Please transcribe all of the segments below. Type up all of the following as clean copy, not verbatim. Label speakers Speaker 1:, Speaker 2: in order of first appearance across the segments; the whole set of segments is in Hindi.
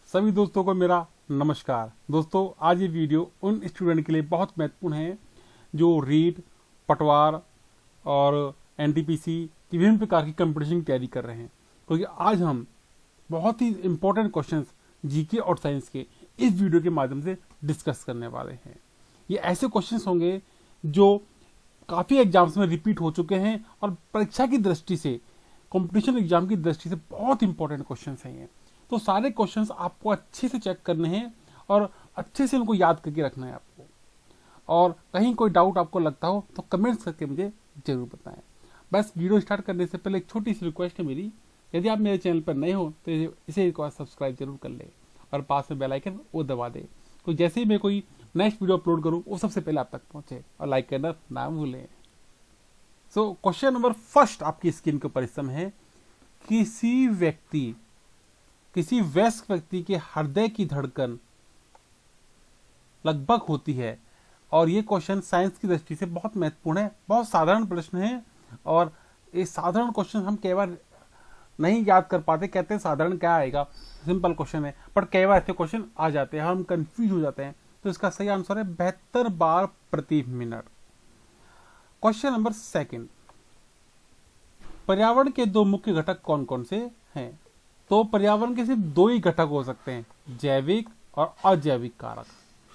Speaker 1: सभी दोस्तों को मेरा नमस्कार। दोस्तों, आज ये वीडियो उन स्टूडेंट के लिए बहुत महत्वपूर्ण है जो रीट, पटवार और एनटीपीसी की विभिन्न प्रकार की कंपटीशन की तैयारी कर रहे हैं, क्योंकि आज हम बहुत ही इंपॉर्टेंट क्वेश्चंस जीके और साइंस के इस वीडियो के माध्यम से डिस्कस करने वाले हैं। ये ऐसे क्वेश्चंस होंगे जो काफ़ी एग्जाम्स में रिपीट हो चुके हैं और परीक्षा की दृष्टि से, कंपटीशन एग्जाम की दृष्टि से बहुत इंपॉर्टेंट क्वेश्चंस हैं ये। तो सारे क्वेश्चंस आपको अच्छे से चेक करने हैं और अच्छे से उनको याद करके रखना है आपको। और कहीं कोई डाउट आपको लगता हो तो कमेंट्स करके मुझे जरूर बताएं। बस वीडियो स्टार्ट करने से पहले एक छोटी सी रिक्वेस्ट है मेरी, यदि आप मेरे चैनल पर नए हो तो इसे एक बार सब्सक्राइब जरूर कर ले और पास में बेल आइकन वो दबा दे, तो जैसे ही मैं कोई नेक्स्ट वीडियो अपलोड करूँ वो सबसे पहले आप तक पहुंचे। और लाइक करना ना भूलें। सो क्वेश्चन नंबर फर्स्ट आपकी स्क्रीन के ऊपर इस समय है, किसी वयस्क व्यक्ति के हृदय की धड़कन लगभग होती है। और ये क्वेश्चन साइंस की दृष्टि से बहुत महत्वपूर्ण है, बहुत साधारण प्रश्न है। और ये साधारण क्वेश्चन हम कई बार नहीं याद कर पाते, कहते हैं साधारण क्या आएगा, सिंपल क्वेश्चन है, पर कई बार ऐसे क्वेश्चन आ जाते हैं, हम कंफ्यूज हो जाते हैं। तो इसका सही आंसर है 72 बार प्रति मिनट। क्वेश्चन नंबर सेकंड, पर्यावरण के दो मुख्य घटक कौन कौन से हैं? तो पर्यावरण के सिर्फ दो ही घटक हो सकते हैं, जैविक और अजैविक कारक।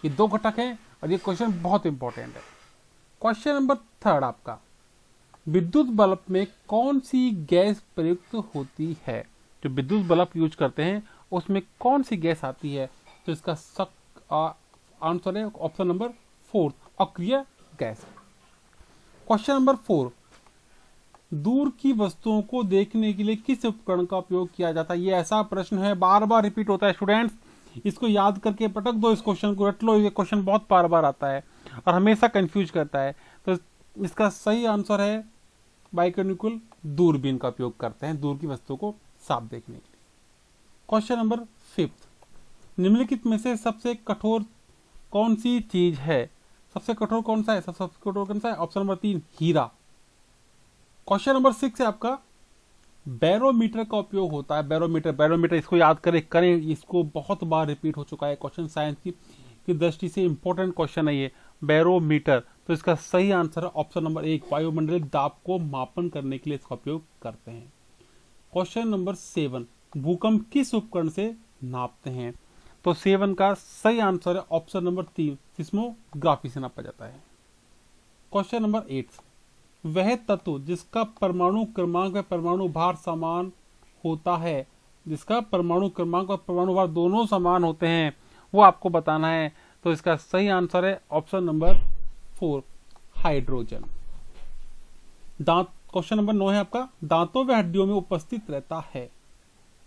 Speaker 1: ये दो घटक हैं और ये क्वेश्चन बहुत इंपॉर्टेंट है। क्वेश्चन नंबर थर्ड आपका, विद्युत बल्ब में कौन सी गैस प्रयुक्त होती है? जो विद्युत बल्ब यूज करते हैं उसमें कौन सी गैस आती है? तो इसका आंसर है ऑप्शन नंबर 4, अक्रिय गैस। क्वेश्चन नंबर 4, दूर की वस्तुओं को देखने के लिए किस उपकरण का उपयोग किया जाता है? ये ऐसा प्रश्न है, बार बार रिपीट होता है स्टूडेंट्स, इसको याद करके पटक दो, इस क्वेश्चन को रट लो। ये क्वेश्चन बहुत बार बार आता है और हमेशा कंफ्यूज करता है। तो इसका सही आंसर है बाइकोनिकल दूरबीन का उपयोग करते हैं दूर की वस्तुओं को साफ देखने के लिए। क्वेश्चन नंबर 5, निम्नलिखित में से सबसे कठोर कौन सी चीज है? सबसे कठोर कौन सा है? सबसे कठोर कौन सा है? ऑप्शन नंबर 3, हीरा। क्वेश्चन नंबर 6 है आपका, बैरोमीटर का उपयोग होता है। बैरोमीटर इसको याद करें, इसको बहुत बार रिपीट हो चुका है क्वेश्चन, साइंस की दृष्टि से इंपॉर्टेंट क्वेश्चन है ये, बैरोमीटर। तो इसका सही आंसर है ऑप्शन नंबर 1, वायुमंडलीय दाब को मापन करने के लिए इसका उपयोग करते हैं। क्वेश्चन नंबर 7, भूकंप किस उपकरण से नापते हैं? तो 7 का सही आंसर है ऑप्शन नंबर 3, सिस्मोग्राफी से नापा जाता है। क्वेश्चन नंबर 8, वह तत्व जिसका परमाणु क्रमांक व परमाणु भार समान होता है, जिसका परमाणु क्रमांक और परमाणु भार दोनों समान होते हैं, वो आपको बताना है। तो इसका सही आंसर है ऑप्शन नंबर 4, हाइड्रोजन। दांत, क्वेश्चन नंबर 9 है आपका, दांतों व हड्डियों में उपस्थित रहता है।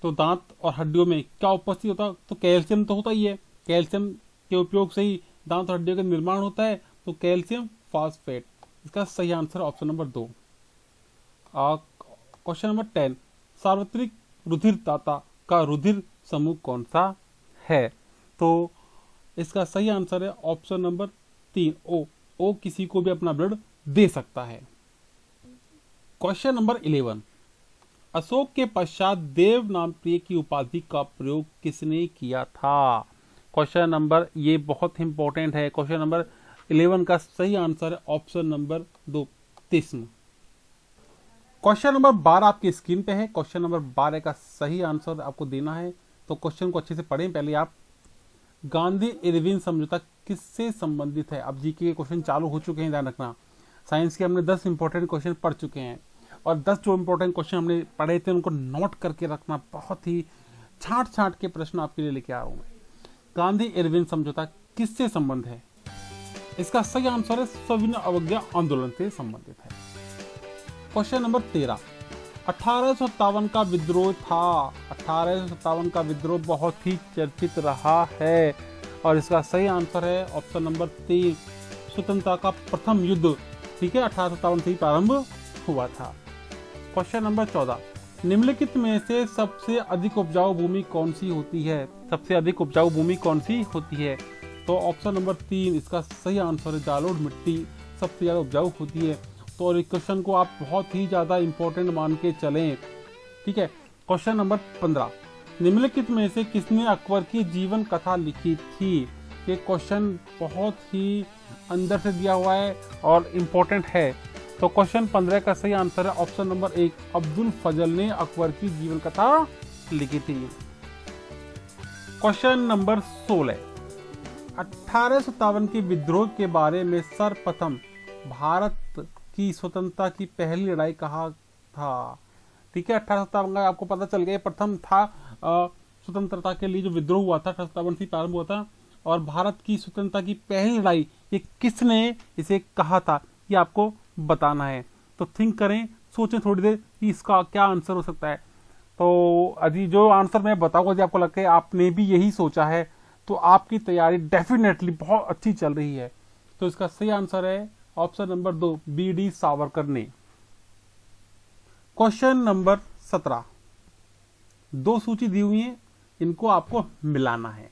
Speaker 1: तो दांत और हड्डियों में क्या उपस्थित होता है? तो कैल्शियम तो होता ही है, कैल्शियम के उपयोग से ही दांत और हड्डियों का निर्माण होता है, तो कैल्शियम फॉस्फेट। इसका सही answer option number 2। Question number 10, सार्वत्रिक रुधिरदाता का रुधिर समूह कौन सा है? तो इसका सही आंसर है ऑप्शन नंबर 3, ओ किसी को भी अपना ब्लड दे सकता है। क्वेश्चन नंबर 11, अशोक के पश्चात देव नाम प्रिय की उपाधि का प्रयोग किसने किया था? क्वेश्चन नंबर, ये बहुत इंपॉर्टेंट है, क्वेश्चन नंबर 11 का सही आंसर है ऑप्शन नंबर 2, तिस्म। क्वेश्चन नंबर 12 आपकी स्क्रीन पे है। क्वेश्चन नंबर 12 का सही आंसर आपको देना है, तो क्वेश्चन को अच्छे से पढ़ें पहले आप। गांधी इरविन समझौता किससे संबंधित है? अब जीके के क्वेश्चन चालू हो चुके हैं, ध्यान रखना। साइंस के हमने 10 इंपॉर्टेंट क्वेश्चन पढ़ चुके हैं और 10 जो इंपॉर्टेंट क्वेश्चन हमने पढ़े थे उनको नोट करके रखना। बहुत ही छांट के प्रश्न आपके लिए लेके आ रहा हूं मैं। गांधी इरविन समझौता किससे संबंध है? इसका सही आंसर है सविनय अवज्ञा आंदोलन से संबंधित है। क्वेश्चन नंबर 13, 1857 का विद्रोह था। 1857 का विद्रोह बहुत ही चर्चित रहा है और इसका सही आंसर है ऑप्शन नंबर 3, स्वतंत्रता का प्रथम युद्ध। ठीक है, 1857 से ही प्रारंभ हुआ था। क्वेश्चन नंबर 14, निम्नलिखित में से सबसे अधिक उपजाऊ भूमि कौन सी होती है? सबसे अधिक उपजाऊ भूमि कौन सी होती है? तो ऑप्शन नंबर 3, इसका सही आंसर है जालोर मिट्टी सबसे ज्यादा उपजाऊ होती है। तो इस क्वेश्चन को आप बहुत ही ज्यादा इंपॉर्टेंट मान के चलें। ठीक है, क्वेश्चन नंबर 15, निम्नलिखित में से किसने अकबर की जीवन कथा लिखी थी? ये क्वेश्चन बहुत ही अंदर से दिया हुआ है और इम्पोर्टेंट है। तो क्वेश्चन 15 का सही आंसर है ऑप्शन नंबर 1, अब्दुल फजल ने अकबर की जीवन कथा लिखी थी। क्वेश्चन नंबर 16, 1857 के विद्रोह के बारे में सर्वप्रथम भारत की स्वतंत्रता की पहली लड़ाई कहाँ था? ठीक है, 1857 का आपको पता चल गया, प्रथम था स्वतंत्रता के लिए जो विद्रोह हुआ था 1857 से प्रारंभ हुआ था। और भारत की स्वतंत्रता की पहली लड़ाई ये किसने इसे कहा था, ये आपको बताना है। तो थिंक करें, सोचें थोड़ी देर कि इसका क्या आंसर हो सकता है। तो अभी जो आंसर मैं बताऊंगा, यदि आपको लगता है आपने भी यही सोचा है तो आपकी तैयारी डेफिनेटली बहुत अच्छी चल रही है। तो इसका सही आंसर है ऑप्शन नंबर 2, बी.डी. सावरकर ने। क्वेश्चन नंबर 17, 2 सूची दी हुई है, इनको आपको मिलाना है।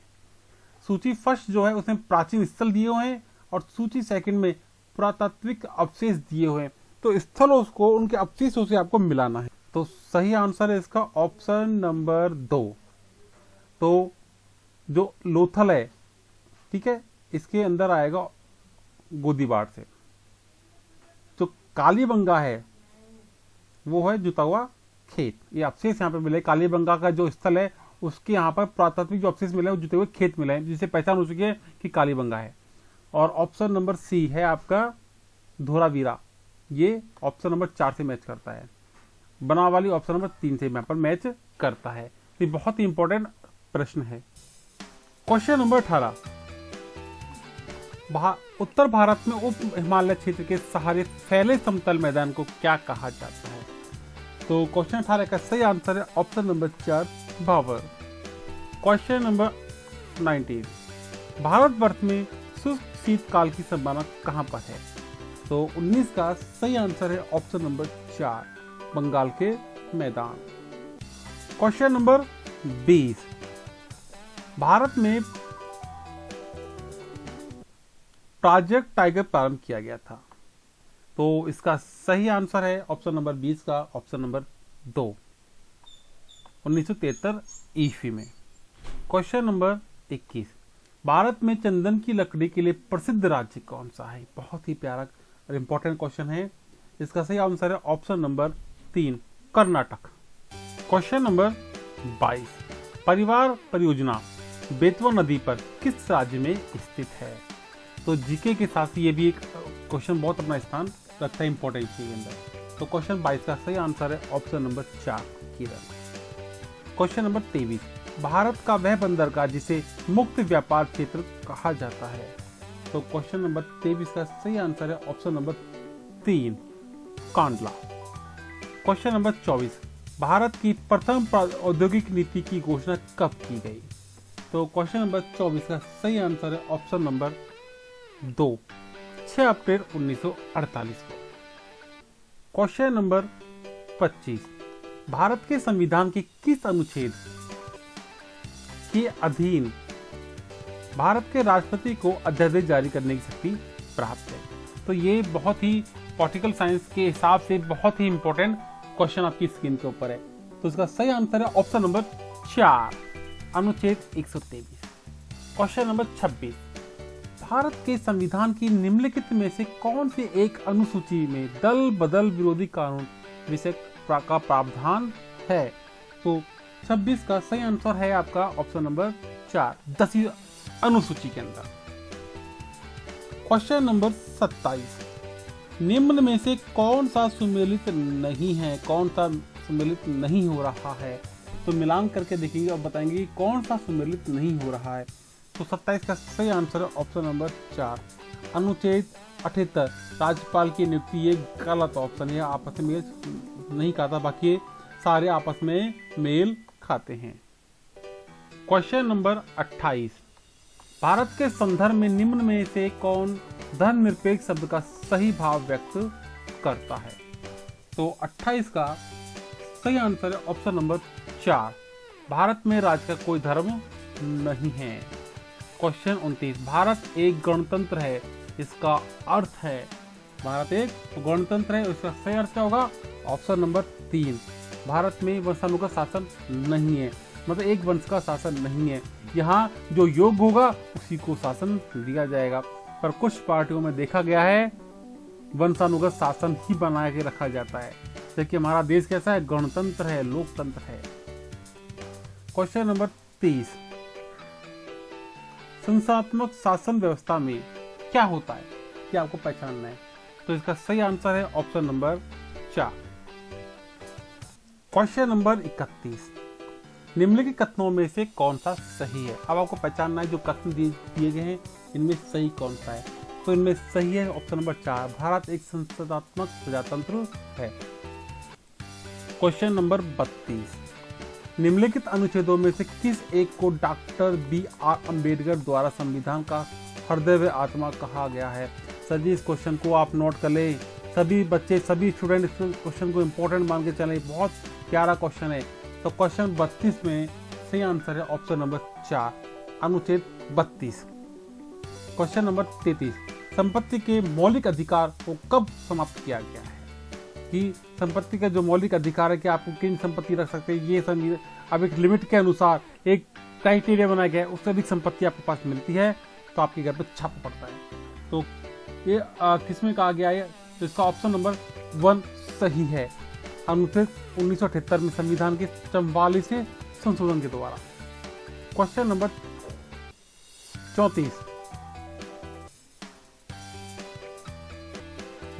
Speaker 1: सूची फर्स्ट जो है उसमें प्राचीन स्थल दिए हुए हैं और सूची सेकंड में पुरातात्विक अवशेष दिए हुए हैं। तो स्थलों को उनके अवशेषों से आपको मिलाना है। तो सही आंसर है इसका ऑप्शन नंबर 2। तो जो लोथल है, ठीक है, इसके अंदर आएगा गोदीबाड़ से। जो कालीबंगा है वो है जुता हुआ खेत। ये अवशेष यहाँ पे मिले, कालीबंगा का जो स्थल है उसके यहाँ पर पुरातात्विक जो अवशेष मिले जुते हुए खेत मिले हैं, जिससे पहचान हो चुकी है कि कालीबंगा है। और ऑप्शन नंबर सी है आपका धोलावीरा, ये ऑप्शन नंबर 4 से मैच करता है। बनावाली ऑप्शन नंबर 3 से यहाँ पर मैच करता है। ये बहुत ही इंपॉर्टेंट प्रश्न है। क्वेश्चन नंबर 18, उत्तर भारत में उप हिमालय क्षेत्र के सहारे फैले समतल मैदान को क्या कहा जाता है? तो क्वेश्चन 18 का सही आंसर है ऑप्शन नंबर 4, भावर। क्वेश्चन नंबर 19, भारतवर्ष में शुष्क शीतकाल की संभावना कहां पर है? तो 19 का सही आंसर है ऑप्शन नंबर 4, बंगाल के मैदान। क्वेश्चन नंबर 20, भारत में प्रोजेक्ट टाइगर प्रारंभ किया गया था। तो इसका सही आंसर है ऑप्शन नंबर 20 का ऑप्शन नंबर 2, 1973 ईस्वी में। क्वेश्चन नंबर 21, भारत में चंदन की लकड़ी के लिए प्रसिद्ध राज्य कौन सा है? बहुत ही प्यारा और इंपॉर्टेंट क्वेश्चन है। इसका सही आंसर है option number 3, Karnataka. Question number 22, परिवार परियोजना बेतवा नदी पर किस राज्य में स्थित है? तो जीके के साथ ये भी एक क्वेश्चन बहुत अपना स्थान रखता है इंपॉर्टेंस के अंदर। तो क्वेश्चन 22 का सही आंसर है option number 4, Kerala. Question number 23, Bharat का वह बंदरगाह जिसे मुक्त व्यापार क्षेत्र कहा जाता है? तो क्वेश्चन नंबर 23 का सही आंसर है option number 3, Kandla. Question number 24, Bharat की प्रथम औद्योगिक नीति की घोषणा कब की गई? तो क्वेश्चन नंबर 24 का सही आंसर है ऑप्शन नंबर 2, 6 अप्रैल 1948 को। क्वेश्चन नंबर 25, भारत के संविधान के किस अनुच्छेद के अधीन भारत के राष्ट्रपति को अध्यादेश जारी करने की शक्ति प्राप्त है? तो ये बहुत ही पॉलिटिकल साइंस के हिसाब से बहुत ही इंपॉर्टेंट क्वेश्चन आपकी स्क्रीन के ऊपर है। तो इसका सही आंसर है ऑप्शन नंबर 4, अनुच्छेद 123। क्वेश्चन नंबर 26, भारत के संविधान की निम्नलिखित में से कौन सी एक अनुसूची में दल बदल विरोधी कानून विषय का प्रावधान है? तो 26 का सही आंसर है आपका ऑप्शन नंबर 4, 10वीं अनुसूची के अंदर। क्वेश्चन नंबर 27, निम्न में से कौन सा सुमेलित नहीं है? कौन सा सुमेलित नहीं हो रहा है? तो मिलान करके देखेंगे और बताएंगे कि कौन सा सुमेलित नहीं हो रहा है। तो 27 का सही आंसर है ऑप्शन नंबर 4, अनुच्छेद 78 राज्यपाल की नियुक्ति। ये गलत ऑप्शन है, आपस में मेल नहीं खाता, बाकी सारे आपस में मेल खाते हैं। क्वेश्चन नंबर 28, भारत के संदर्भ में निम्न में से कौन धर्मनिरपेक्ष शब्द का सही भाव व्यक्त करता है? तो 28 का सही आंसर है ऑप्शन नंबर 4, भारत में राज्य का कोई धर्म नहीं है। क्वेश्चन 29, भारत एक गणतंत्र है, इसका अर्थ है? भारत एक गणतंत्र है, इसका सही अर्थ क्या होगा? ऑप्शन नंबर 3, भारत में वंशाणु का शासन नहीं है। मतलब एक वंश का शासन नहीं है। यहाँ जो योग्य होगा उसी को शासन दिया जाएगा। पर कुछ पार्टियों में देखा गया है वंशानुगत शासन ही बना के रखा जाता है। देखिए हमारा देश कैसा है, गणतंत्र है, लोकतंत्र है। क्वेश्चन नंबर 30, संस्थात्मक शासन व्यवस्था में क्या होता है, क्या आपको पहचानना है? तो इसका सही आंसर है ऑप्शन नंबर 4। क्वेश्चन नंबर 31, निम्नलिखित कथनों में से कौन सा सही है? अब आपको पहचानना है जो कथन दिए गए हैं इनमें सही कौन सा है। तो इनमें सही है ऑप्शन नंबर 4, भारत एक संसदात्मक प्रजातंत्र है। क्वेश्चन नंबर 32, निम्नलिखित अनुच्छेदों में से किस एक को डॉक्टर BR अम्बेडकर द्वारा संविधान का हृदय व आत्मा कहा गया है? सर जी इस क्वेश्चन को आप नोट कर लें, सभी बच्चे सभी स्टूडेंट इस क्वेश्चन को इम्पोर्टेंट मान के चलें, बहुत प्यारा क्वेश्चन है। तो क्वेश्चन 32 में सही आंसर है ऑप्शन नंबर 4, अनुच्छेद 32। क्वेश्चन नंबर 33, संपत्ति के मौलिक अधिकार को कब समाप्त किया गया है? कि संपत्ति का जो मौलिक अधिकार है कि आपको किन संपत्ति रख सकते हैं, ये अब एक लिमिट के अनुसार एक क्राइटेरिया बनाया गया है, उससे अधिक संपत्ति आपके पास मिलती है तो आपके घर पर छापा पड़ता है। तो ये किसमें कहा गया है? तो इसका ऑप्शन नंबर 1 सही है, अनुच्छेद 1978 में संविधान के 44वें संशोधन के द्वारा। क्वेश्चन नंबर 34,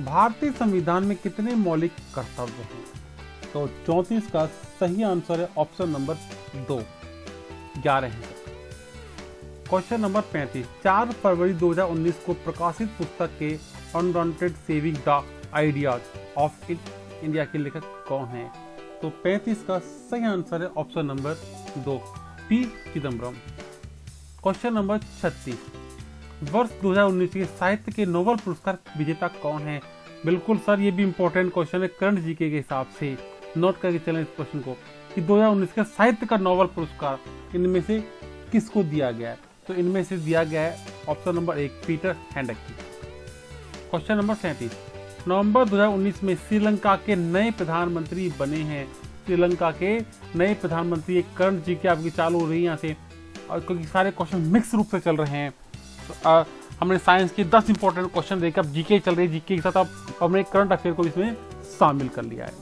Speaker 1: भारतीय संविधान में कितने मौलिक कर्तव्य हैं? तो 34 का सही आंसर है ऑप्शन नंबर 2, 11 है। क्वेश्चन नंबर 35, 4 फरवरी 2019 को प्रकाशित पुस्तक के unwanted saving the ideas of India के लेखक कौन है? तो 35 का सही आंसर है option number 2, P Chidambaram. Question number 36, वर्ष 2019 के साहित्य के नोबेल पुरस्कार विजेता कौन है? बिल्कुल सर ये भी इंपॉर्टेंट क्वेश्चन है, करंट जीके के हिसाब से नोट करके चलें इस क्वेश्चन को कि 2019 के साहित्य का नोबेल पुरस्कार इनमें से किसको दिया गया है? तो इनमें से दिया गया है option number 1, Peter Handke. Question number 37, नवंबर 2019 में श्रीलंका के नए प्रधानमंत्री बने हैं। श्रीलंका के नए प्रधानमंत्री, एक करंट जीके आपकी चालू हो रही है यहाँ से, और क्योंकि सारे क्वेश्चन मिक्स रूप से चल रहे हैं। तो हमने साइंस के 10 इंपॉर्टेंट क्वेश्चन देकर अब जीके चल रही है, जीके के साथ अब हमने करंट अफेयर को इसमें शामिल कर लिया है।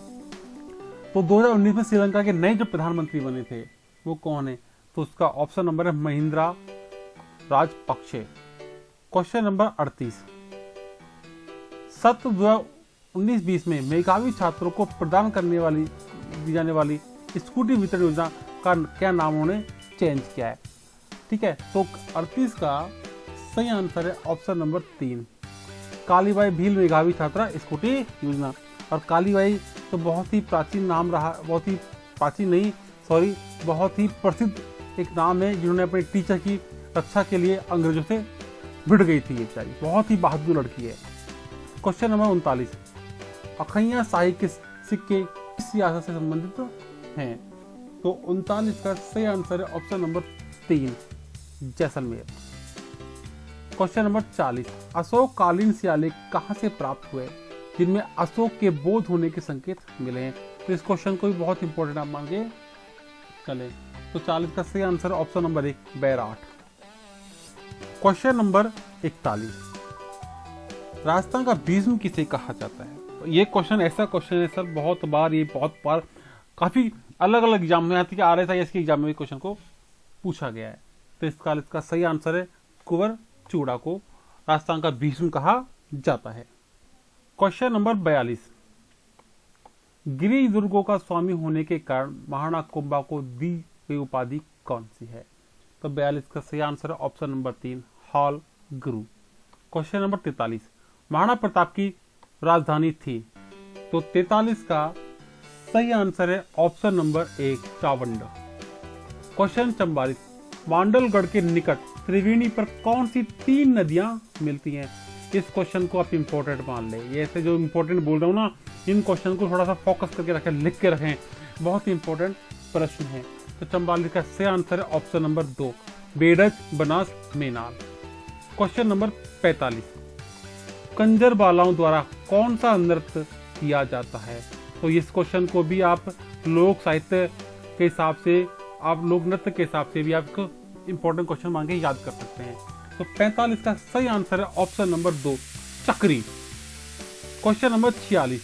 Speaker 1: तो 2019 में श्रीलंका के नए जो प्रधानमंत्री बने थे वो कौन है? तो उसका ऑप्शन नंबर है महिंद्रा राजपक्षे। क्वेश्चन नंबर 38, सत्र 2019-20 में मेधावी छात्रों को प्रदान करने वाली दी जाने वाली स्कूटी वितरण योजना का क्या नाम उन्होंने चेंज किया है? ठीक है, तो 38 का सही आंसर है ऑप्शन नंबर 3, कालीबाई भील मेधावी छात्रा स्कूटी योजना। और कालीबाई तो बहुत ही प्राचीन नाम रहा, बहुत ही प्राचीन नहीं सॉरी बहुत ही प्रसिद्ध एक नाम है, जिन्होंने अपने टीचर की रक्षा के लिए अंग्रेजों से भिड़ गई थी। ये बेचारी बहुत ही बहादुर लड़की है। क्वेश्चन नंबर 39, अखैया शाही के सिक्के किस रियासत से संबंधित हैं? तो 39 का सही आंसर है option number 3, Jaisalmer. Question number 40, Ashok कालीन शिलालेख कहाँ से प्राप्त हुए जिनमें अशोक के बोध होने के संकेत मिले हैं? तो इस क्वेश्चन को भी बहुत इंपॉर्टेंट आप मान के चले। तो 40 का सही answer option number 1, Bairat. Question number 41, Rajasthan का भीष्म किसे कहा जाता है? तो ये क्वेश्चन ऐसा क्वेश्चन है सर, बहुत बार काफी अलग अलग एग्जाम में आती है, RSIS के एग्जाम में भी क्वेश्चन को पूछा गया है। तो इसका सही आंसर है कुंवर चूड़ा को राजस्थान का भीष्म कहा जाता है। क्वेश्चन नंबर 42, गिरी दुर्गों का स्वामी होने के कारण महाराणा कुंभा को दी गई उपाधि कौन सी है? तो 42 का सही आंसर है ऑप्शन नंबर 3, हॉल गुरु। क्वेश्चन नंबर 43, महाराणा प्रताप की राजधानी थी? तो 43 का सही आंसर है option number 1, Chavand. Question 44, Mandalgarh के निकट त्रिवेणी पर कौन सी 3 नदियां मिलती हैं? इस क्वेश्चन को आप इंपॉर्टेंट मान लें, ये ऐसे जो इंपॉर्टेंट बोल रहा हूँ ना, इन क्वेश्चन को थोड़ा सा फोकस करके रखें, लिख के रखें, बहुत ही इंपॉर्टेंट प्रश्न है। तो 44 का सही आंसर है option number 2, Bedach, Banas, Menal. Question number 45, Kanjar बालाओं द्वारा कौन सा नृत्य किया जाता है? तो इस क्वेश्चन को भी आप लोक साहित्य के हिसाब से आप लोक नृत्य के हिसाब से भी आपको इंपॉर्टेंट क्वेश्चन मांगे याद कर सकते हैं। तो 45 का सही आंसर है ऑप्शन नंबर 2 चक्री। क्वेश्चन नंबर 46,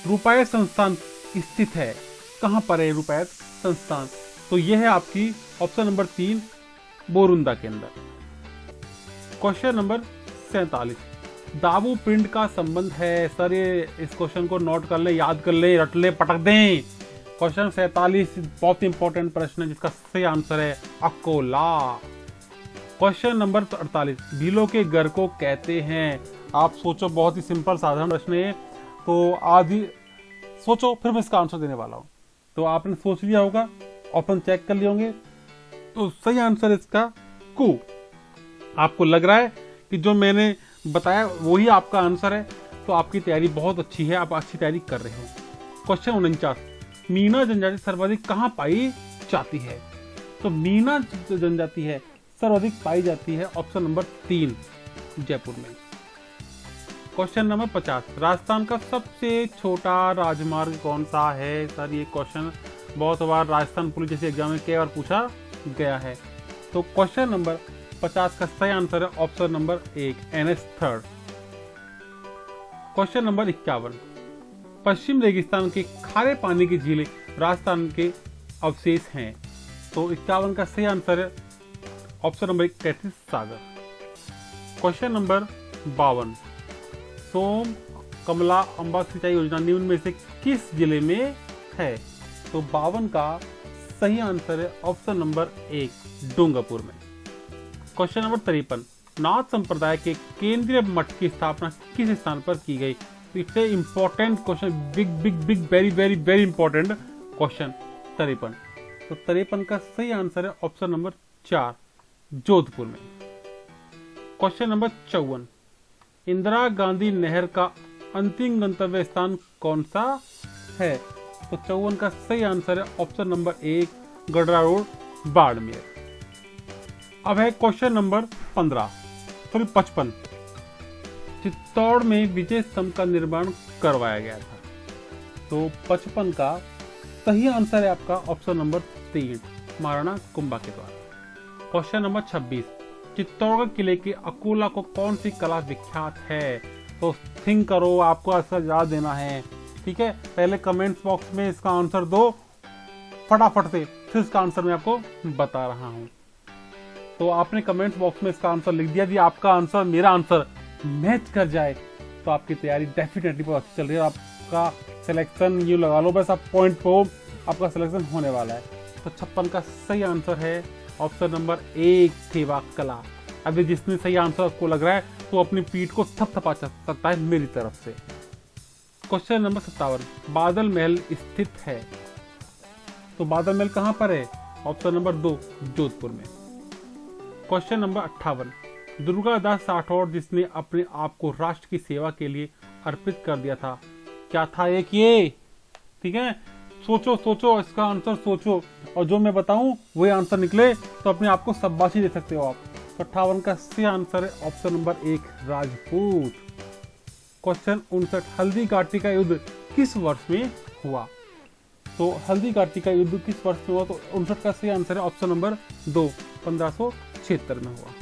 Speaker 1: रुपायत संस्थान स्थित है, कहां पर है रुपायत संस्थान? तो यह है आपकी ऑप्शन नंबर 3 बोरुंदा के अंदर। क्वेश्चन नंबर 47, दाबू प्रिंट का संबंध है। सर ये इस क्वेश्चन को नोट कर ले, याद कर ले, रट ले, पटक दें। क्वेश्चन 47 बहुत इंपॉर्टेंट प्रश्न है जिसका सही आंसर है अकोला। क्वेश्चन नंबर 48, भीलों के घर को कहते हैं। आप सोचो, बहुत ही सिंपल साधारण प्रश्न है, तो आदि सोचो फिर मैं इसका आंसर देने वाला हूं। तो आपने सोच लिया होगा, ऑप्शन चेक कर लिए होंगे, तो सही आंसर इसका कु। आपको लग रहा है कि जो मैंने बताया वही आपका आंसर है, तो आपकी तैयारी बहुत अच्छी है, आप अच्छी तैयारी कर रहे हो। क्वेश्चन 49, मीना जनजाति सर्वाधिक कहां पाई जाती है? तो मीना जनजाति है सर्वाधिक पाई जाती है ऑप्शन नंबर 3 जयपुर में। क्वेश्चन नंबर 50, राजस्थान का सबसे छोटा राजमार्ग कौन सा है? सर ये क्वेश्चन बहुत बार राजस्थान पुलिस जैसे एग्जाम में कई बार पूछा गया है। तो क्वेश्चन नंबर 50 का सही आंसर है option number 1 NH 3। Question number 51, पश्चिम रेगिस्तान के खारे पानी की झीलें राजस्थान के अवशेष हैं। तो 51 का सही आंसर है ऑप्शन नंबर 1 तैतीस सागर। क्वेश्चन नंबर 52, सोम कमला अम्बा सिंचाई योजना निम्न में से किस जिले में है? तो 52 का सही आंसर है ऑप्शन नंबर 1 डूंगरपुर में। क्वेश्चन नंबर 53, नाथ संप्रदाय के केंद्रीय मठ की स्थापना किस स्थान पर की गई? It's a important question, big big big very very very important question 53। तो 53 का सही आंसर है ऑप्शन नंबर 4 जोधपुर में। क्वेश्चन नंबर 54, इंदिरा गांधी नहर का अंतिम गंतव्य स्थान कौन सा है? तो 54 का सही आंसर है option number 1 Gadra road Barmer. अब है क्वेश्चन नंबर 55, चित्तौड़ में विजय स्तंभ का निर्माण करवाया गया था। तो 55 का सही आंसर है आपका ऑप्शन नंबर 3 महाराणा कुंभा के द्वारा। क्वेश्चन नंबर 26, चित्तौड़गढ़ किले के अकोला को कौन सी कला विख्यात है? तो थिंक करो, आपको इसका जवाब देना है, ठीक है। पहले कमेंट्स बॉक्स में इसका आंसर दो फटाफट से, फिर इसका आंसर मैं आपको बता रहा हूं। तो आपने कमेंट्स बॉक्स में इसका आंसर लिख दिया। यदि आपका आंसर मेरा आंसर मैच कर जाए तो आपकी तैयारी डेफिनेटली बहुत अच्छी चल रही है। आपका सिलेक्शन यू लगा लो, बस आप पॉइंट पे आपका सिलेक्शन होने वाला है। तो 56 का सही आंसर है ऑप्शन नंबर 1 सेवा कला। अभी जिसने सही आंसर आपको लग रहा है तो अपनी पीठ को थपथपा सकता है मेरी तरफ से। क्वेश्चन नंबर 57, बादल महल स्थित है। तो बादल महल कहां पर है? ऑप्शन नंबर 2 जोधपुर में। क्वेश्चन नंबर 58, दुर्गादास राठौड़ जिसने अपने आप को राष्ट्र की सेवा के लिए अर्पित कर दिया था, क्या था एक ये? ठीक है, सोचो सोचो, इसका आंसर सोचो, और जो मैं बताऊं वही आंसर निकले तो अपने आप को शाबाशी दे सकते हो आप। तो 58 का सही आंसर है option number 1 Rajput. Question 59, Haldi Ghati का युद्ध किस वर्ष में हुआ? तो हल्दी घाटी का युद्ध किस वर्ष में हुआ? तो 59 का सही आंसर है ऑप्शन नंबर 2 1576 में हुआ।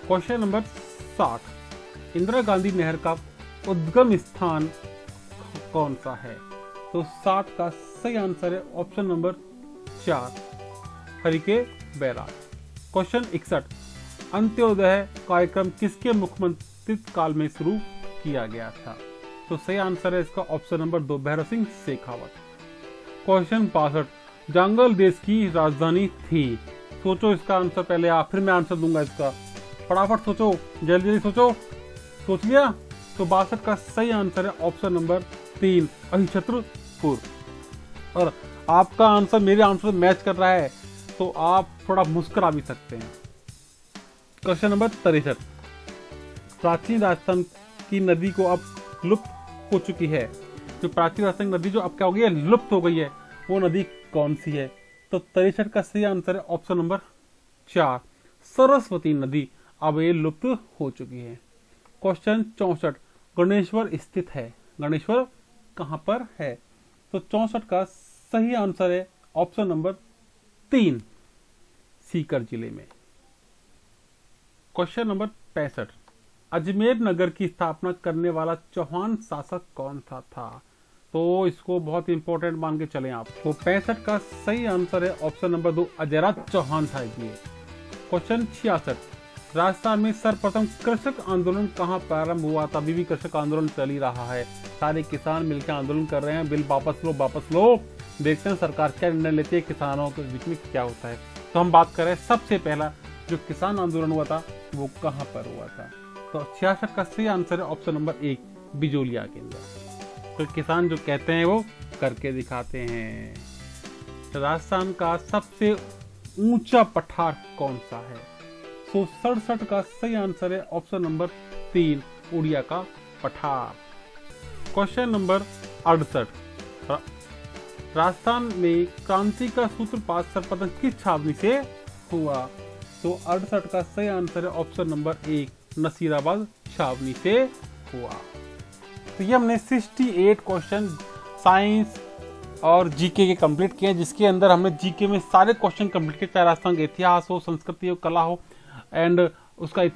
Speaker 1: क्वेश्चन नंबर 60, इंदिरा गांधी नहर का उद्गम स्थान कौन सा है? तो 60 का सही आंसर है option number 4 Harike barrage. Question 61, Antyodaya कार्यक्रम किसके मुख्यमंत्रित्व काल में शुरू किया गया था? तो सही आंसर है इसका option number 2 Bhairav Singh Shekhawat. Question 62, Jangal देश की राजधानी थी। सोचो इसका आंसर पहले आप, फिर मैं आंसर दूंगा इसका। फटाफट सोचो, जल्दी जल्दी सोचो। सोच लिया? तो 62 का सही आंसर है ऑप्शन नंबर 3 अहिछत्रपुर। और आपका आंसर मेरे आंसर से मैच कर रहा है तो आप थोड़ा मुस्कुरा भी सकते हैं। क्वेश्चन नंबर 63, प्राचीन राजस्थान की नदी को अब लुप्त हो चुकी है। जो प्राचीन राजस्थान की नदी जो अब क्या हो गई है, लुप्त हो गई है, वो नदी कौन सी है? तो 63 का सही आंसर है ऑप्शन नंबर 4 सरस्वती नदी, अब ये लुप्त हो चुकी है। क्वेश्चन 64, गणेश्वर स्थित है। गणेश्वर कहां पर है? तो 64 का सही आंसर है ऑप्शन नंबर 3 सीकर जिले में। क्वेश्चन नंबर 65, अजमेर नगर की स्थापना करने वाला चौहान शासक कौन सा था? तो इसको बहुत इंपॉर्टेंट मान के चलें आप। तो 65 का सही आंसर है ऑप्शन नंबर 2 अजयराज चौहान साहब ये। क्वेश्चन 66, राजस्थान में सर्वप्रथम कृषक आंदोलन कहाँ प्रारंभ हुआ था? अभी भी कृषक आंदोलन चल ही रहा है, सारे किसान मिलकर आंदोलन कर रहे हैं, बिल वापस लो वापस लो। देखते हैं सरकार क्या निर्णय लेती है, किसानों के बीच में क्या होता है। तो हम बात करें सबसे पहला जो किसान आंदोलन हुआ था वो कहाँ पर हुआ था? तो 66 का सही आंसर है ऑप्शन नंबर 1 बिजोलिया के अंदर। तो किसान जो कहते हैं वो करके दिखाते हैं। राजस्थान का सबसे ऊंचा पठार कौन सा है? तो 67 का सही आंसर है ऑप्शन नंबर 3 उड़िया का पठार। क्वेश्चन नंबर 68, राजस्थान में क्रांति का सूत्रपात सर्वप्रथम किस छावनी से हुआ? तो 68 का सही आंसर है ऑप्शन नंबर 1 नसीराबाद छावनी से हुआ। तो ये हमने 68 क्वेश्चन साइंस और जीके के कंप्लीट किए, जिसके अंदर हमने जीके में सारे क्वेश्चन कंप्लीट किए, चाहे राजस्थान का इतिहास हो, संस्कृति हो, कला हो एंड उसका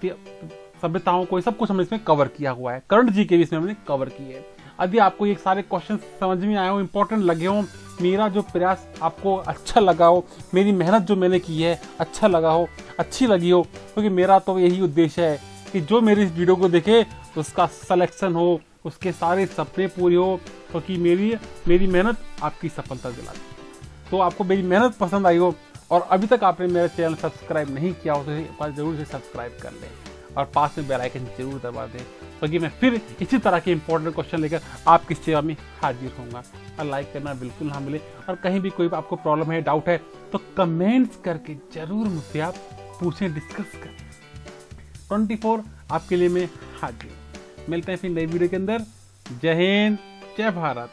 Speaker 1: सभ्यताओं को, सब कुछ हमने इसमें कवर किया हुआ है। करंट जीके भी इसमें हमने कवर किए है। यदि आपको ये सारे क्वेश्चन समझ में आए हो, इंपॉर्टेंट लगे हो, मेरा जो प्रयास आपको अच्छा लगा हो, मेरी मेहनत जो मैंने की है अच्छा लगा हो, अच्छी लगी हो, क्योंकि मेरा तो यही उद्देश्य है कि जो मेरी इस वीडियो को देखे उसका सिलेक्शन हो, उसके सारे सपने पूरे हो, क्योंकि मेरी मेहनत आपकी सफलता दिलाती है। तो आपको मेरी मेहनत पसंद आई हो और अभी तक आपने मेरा चैनल सब्सक्राइब नहीं किया हो तो एक बार जरूर से सब्सक्राइब कर लें और पास में बेल आइकन जरूर दबा दें, क्योंकि मैं फिर इसी तरह के इंपॉर्टेंट क्वेश्चन लेकर आपकी सेवा में हाजिर होऊंगा। और लाइक करना बिल्कुल ना भूलें, और कहीं भी कोई आपको प्रॉब्लम है, डाउट है तो कमेंट्स करके जरूर मुझसे आप पूछें, डिस्कस करें। 24 आपके लिए मैं हाजिर। मिलते हैं फिर नई वीडियो के अंदर। जय हिंद, जय भारत।